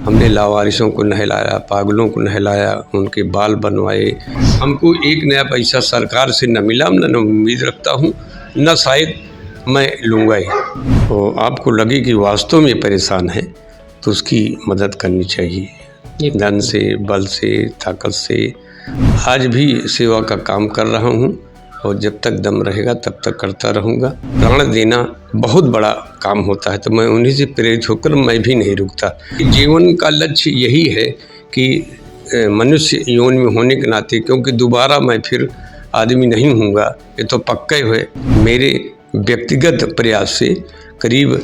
हमने लावारिसों को नहलाया, पागलों को नहलाया, उनके बाल बनवाए। हमको एक नया पैसा सरकार से न मिला, न उम्मीद रखता हूँ, न शायद मैं लूँगा ही। तो आपको लगे कि वास्तव में परेशान है तो उसकी मदद करनी चाहिए, धन से, बल से, ताकत से। आज भी सेवा का काम कर रहा हूँ और जब तक दम रहेगा तब तक करता रहूँगा। प्राण देना बहुत बड़ा काम होता है, तो मैं उन्हीं से प्रेरित होकर मैं भी नहीं रुकता। जीवन का लक्ष्य यही है कि मनुष्य योनि में होने के नाते, क्योंकि दोबारा मैं फिर आदमी नहीं होऊंगा, ये तो पक्का है। मेरे व्यक्तिगत प्रयास से करीब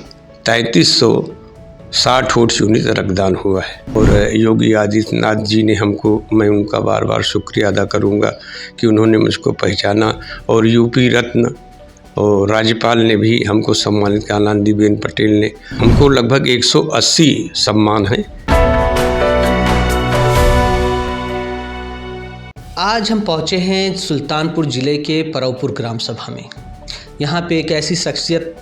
3360 वोट यूनिट रक्तदान हुआ है और योगी आदित्यनाथ जी ने हमको, मैं उनका बार बार शुक्रिया अदा करूंगा कि उन्होंने मुझको पहचाना और यूपी रत्न और राज्यपाल ने भी हमको सम्मानित किया। आनंदीबेन पटेल ने हमको लगभग 180 सम्मान है। आज हम पहुंचे हैं सुल्तानपुर ज़िले के परवपुर ग्राम सभा में। यहाँ पे एक ऐसी शख्सियत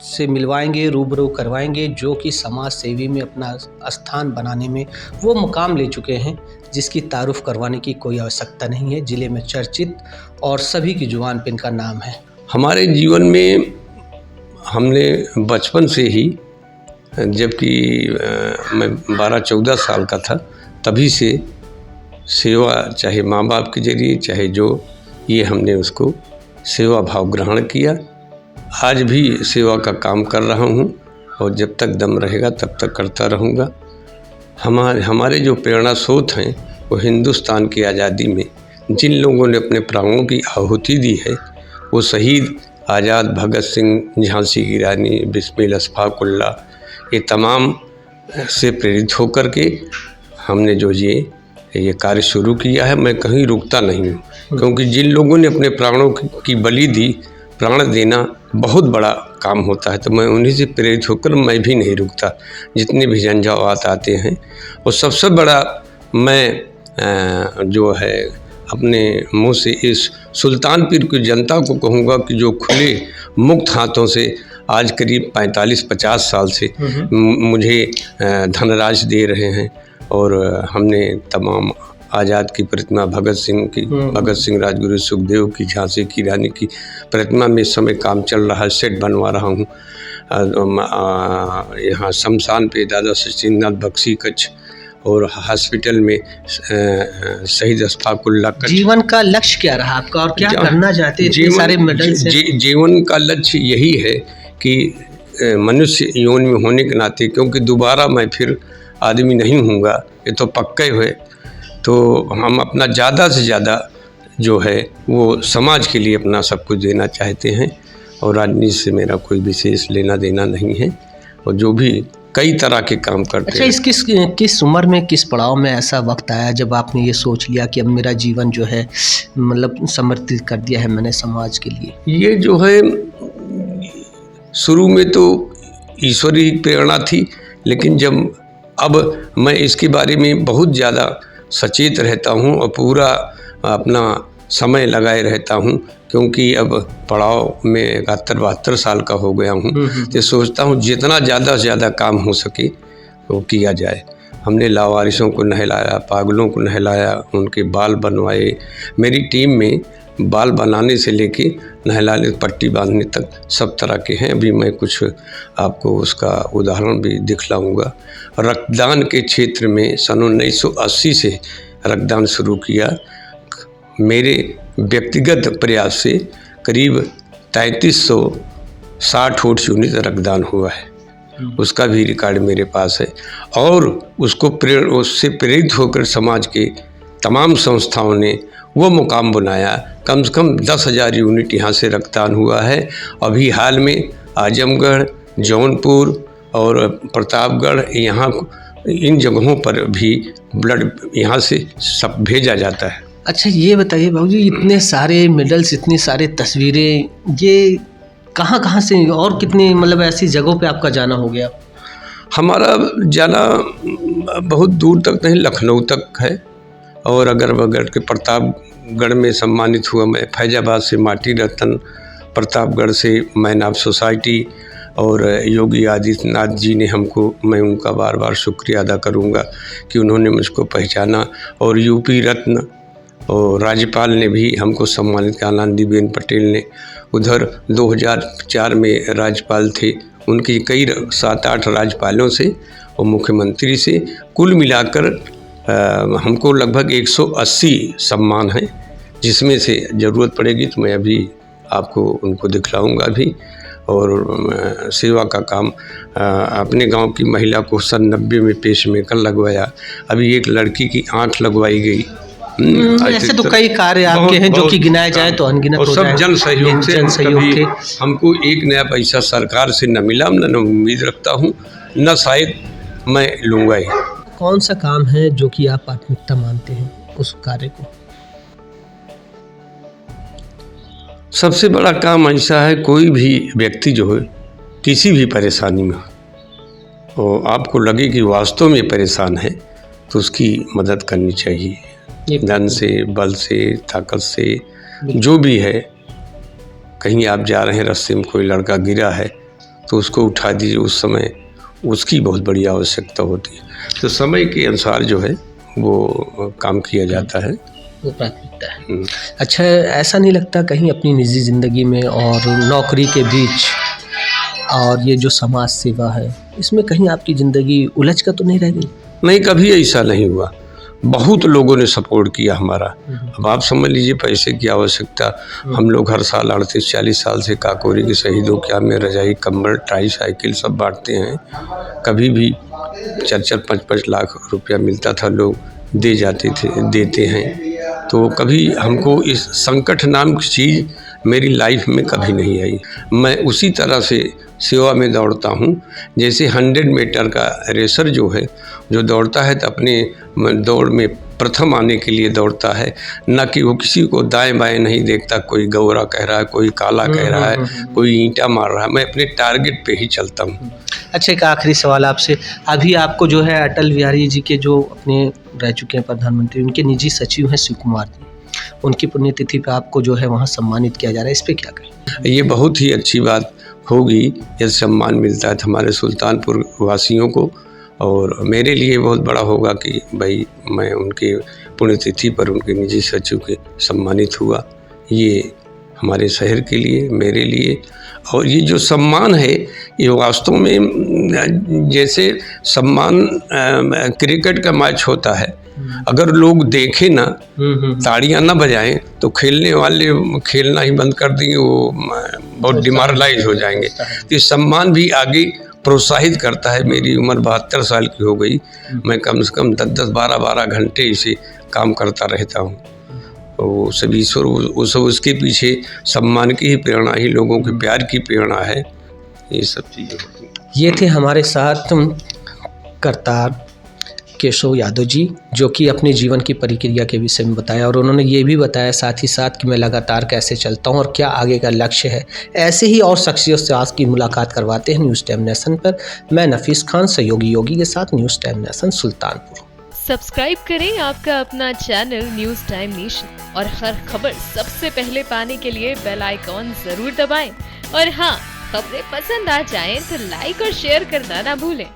से मिलवाएंगे, रूबरू करवाएंगे जो कि समाज सेवी में अपना स्थान बनाने में वो मुकाम ले चुके हैं जिसकी तारुफ करवाने की कोई आवश्यकता नहीं है। ज़िले में चर्चित और सभी की जुबान पे इनका नाम है। हमारे जीवन में हमने बचपन से ही, जबकि मैं 12-14 साल का था, तभी से सेवा, चाहे माँ बाप के जरिए चाहे जो, ये हमने उसको सेवा भाव ग्रहण किया। आज भी सेवा का काम कर रहा हूँ और जब तक दम रहेगा तब तक करता रहूँगा। हमारे जो प्रेरणा स्रोत हैं वो हिंदुस्तान की आज़ादी में जिन लोगों ने अपने प्राणों की आहुति दी है, वो शहीद आज़ाद भगत सिंह, झांसी की रानी, बिस्मिल अशफाक उल्लाह, ये तमाम से प्रेरित होकर के हमने जो ये कार्य शुरू किया है। मैं कहीं रुकता नहीं हूँ, क्योंकि जिन लोगों ने अपने प्राणों की बलि दी, प्राण देना बहुत बड़ा काम होता है, तो मैं उन्हीं से प्रेरित होकर मैं भी नहीं रुकता। जितने भी झंझावात आते हैं, और सबसे बड़ा मैं जो है अपने मुंह से इस सुल्तानपुर की जनता को कहूँगा कि जो खुले मुक्त हाथों से आज करीब 45-50 साल से मुझे धनराशि दे रहे हैं, और हमने तमाम आज़ाद की प्रतिमा, भगत सिंह की, भगत सिंह, राजगुरु, सुखदेव की, झांसी की रानी की प्रतिमा में इस समय काम चल रहा है, सेट बनवा रहा हूँ। यहाँ शमशान पे दादा सचिंद्रनाथ बख्शी कच्छ और हॉस्पिटल में शहीद अशफाक उल्लाह कच्छ। जीवन का लक्ष्य क्या रहा आपका और क्या करना चाहते हैं? इतने सारे मेडल से जीवन का लक्ष्य यही है कि मनुष्य योनि में होने के नाते, क्योंकि दोबारा मैं फिर आदमी नहीं होऊंगा, ये तो पक्का है। तो हम अपना ज़्यादा से ज़्यादा जो है वो समाज के लिए अपना सब कुछ देना चाहते हैं, और राजनीति से मेरा कोई विशेष लेना देना नहीं है, और जो भी कई तरह के काम करते हैं। अच्छा, किस उम्र में, किस पड़ाव में ऐसा वक्त आया जब आपने ये सोच लिया कि अब मेरा जीवन जो है मतलब समर्पित कर दिया है मैंने समाज के लिए? ये जो है शुरू में तो ईश्वरीय प्रेरणा थी, लेकिन जब अब मैं इसके बारे में बहुत ज़्यादा सचेत रहता हूँ और पूरा अपना समय लगाए रहता हूँ, क्योंकि अब पड़ाव में 71-72 साल का हो गया हूँ, तो सोचता हूँ जितना ज़्यादा से ज़्यादा काम हो सके वो किया जाए। हमने लावारिसों को नहलाया, पागलों को नहलाया, उनके बाल बनवाए। मेरी टीम में बाल बनाने से लेके नहलाने, पट्टी बांधने तक सब तरह के हैं। अभी मैं कुछ आपको उसका उदाहरण भी दिखलाऊंगा। रक्तदान के क्षेत्र में सन 1980 से रक्तदान शुरू किया। मेरे व्यक्तिगत प्रयास से करीब 3360 वोट यूनिट रक्तदान हुआ है, उसका भी रिकॉर्ड मेरे पास है। और उससे प्रेरित होकर समाज के तमाम संस्थाओं ने वो मुकाम बनाया। कम से कम 10,000 यूनिट यहाँ से रक्तदान हुआ है। अभी हाल में आजमगढ़, जौनपुर और प्रतापगढ़, यहाँ इन जगहों पर भी ब्लड यहाँ से सब भेजा जाता है। अच्छा, ये बताइए बाबू जी, इतने सारे मेडल्स, इतनी सारे तस्वीरें, ये कहाँ कहाँ से और कितनी मतलब ऐसी जगहों पे आपका जाना हो गया? हमारा जाना बहुत दूर तक नहीं, लखनऊ तक है, और अगर बगैर के प्रतापगढ़ में सम्मानित हुआ मैं। फैजाबाद से माटी रतन, प्रतापगढ़ से मैन ऑफ सोसाइटी, और योगी आदित्यनाथ जी ने हमको, मैं उनका बार बार शुक्रिया अदा करूँगा कि उन्होंने मुझको पहचाना, और यूपी रत्न और राज्यपाल ने भी हमको सम्मानित किया, आनंदीबेन पटेल ने। उधर 2004 में राज्यपाल थे, उनकी कई 7-8 राज्यपालों से और मुख्यमंत्री से कुल मिलाकर हमको लगभग 180 सम्मान हैं, जिसमें से ज़रूरत पड़ेगी तो मैं अभी आपको उनको दिखलाऊंगा भी। और सेवा का काम अपने गांव की महिला को सन 90 में पेसमेकर लगवाया, अभी एक लड़की की आँख लगवाई गई। ऐसे तो कई कार्य आपके हैं जो कि गिनाए जाए तो अनगिनत हो जाए। सब जन सहयोग से, कभी हमको एक नया पैसा सरकार से न मिला, न उम्मीद रखता हूँ, न शायद मैं लूँगा ही। कौन सा काम है जो कि आप प्राथमिकता मानते हैं उस कार्य को? सबसे बड़ा काम ऐसा है, कोई भी व्यक्ति जो है किसी भी परेशानी में हो और आपको लगे कि वास्तव में परेशान है तो उसकी मदद करनी चाहिए, धन से, बल से, ताकत से, जो भी है। कहीं आप जा रहे हैं, रास्ते में कोई लड़का गिरा है तो उसको उठा दीजिए, उस समय उसकी बहुत बड़ी आवश्यकता होती है। तो समय के अनुसार जो है वो काम किया जाता है, वो प्राथमिकता है। अच्छा, ऐसा नहीं लगता कहीं अपनी निजी ज़िंदगी में और नौकरी के बीच और ये जो समाज सेवा है, इसमें कहीं आपकी ज़िंदगी उलझ कर तो नहीं रह गई? नहीं, कभी ऐसा नहीं हुआ। बहुत लोगों ने सपोर्ट किया हमारा। अब आप समझ लीजिए, पैसे की आवश्यकता, हम लोग हर साल 38-40 साल से काकोरी के शहीदों के यहाँ में रजाई, कंबल, ट्राईसाइकिल सब बांटते हैं। कभी भी 4-4, 5-5 लाख रुपया मिलता था, लोग दे जाते थे, देते हैं। तो कभी हमको इस संकट नाम की चीज़ मेरी लाइफ में कभी नहीं आई। मैं उसी तरह से सेवा में दौड़ता हूँ जैसे 100 मीटर का रेसर जो है, जो दौड़ता है तो अपने दौड़ में प्रथम आने के लिए दौड़ता है, न कि वो किसी को दाएं बाएं नहीं देखता, कोई गौरा कह रहा है, कोई काला कह रहा है, कोई ईंटा मार रहा है। मैं अपने टारगेट पे ही चलता हूँ। अच्छा, एक आखिरी सवाल आपसे, अभी आपको जो है अटल बिहारी जी के जो अपने रह चुके हैं प्रधानमंत्री, उनके निजी सचिव हैं शिव कुमार जी, उनकी पुण्यतिथि पे आपको जो है वहाँ सम्मानित किया जा रहा है, इस पे क्या कहें? ये बहुत ही अच्छी बात होगी यदि सम्मान मिलता है हमारे सुल्तानपुर वासियों को, और मेरे लिए बहुत बड़ा होगा कि भाई मैं उनके पुण्यतिथि पर उनके निजी सचिव के सम्मानित हुआ। ये हमारे शहर के लिए, मेरे लिए, और ये जो सम्मान है ये वास्तव में जैसे सम्मान क्रिकेट का मैच होता है, अगर लोग देखें ना, ताड़ियां ना बजाएं तो खेलने वाले खेलना ही बंद कर देंगे, वो बहुत डिमोरलाइज हो जाएंगे। तो ये सम्मान भी आगे प्रोत्साहित करता है। मेरी उम्र 72 साल की हो गई, मैं कम से कम 10-10, 12-12 घंटे इसे काम करता रहता हूँ। वो सभी उसके पीछे सम्मान की ही प्रेरणा ही, लोगों के प्यार की प्रेरणा है, ये सब चीज़ें होती हैं। ये थे हमारे साथ करतार केशव यादव जी, जो कि अपने जीवन की प्रक्रिया के विषय में बताया, और उन्होंने ये भी बताया साथ ही साथ कि मैं लगातार कैसे चलता हूँ और क्या आगे का लक्ष्य है। ऐसे ही और शख्सियत से आज की मुलाकात करवाते हैं न्यूज़ टाइम नेशन पर। मैं नफीस खान, सहयोगी योगी के साथ, news time nation, Sultanpur. Subscribe करें आपका अपना चैनल न्यूज़ टाइम नेशन, और हर खबर सबसे पहले पाने के लिए बेल आइकॉन जरूर दबाएं। और हाँ, खबरें पसंद आ जाएं तो लाइक और शेयर करना ना भूलें।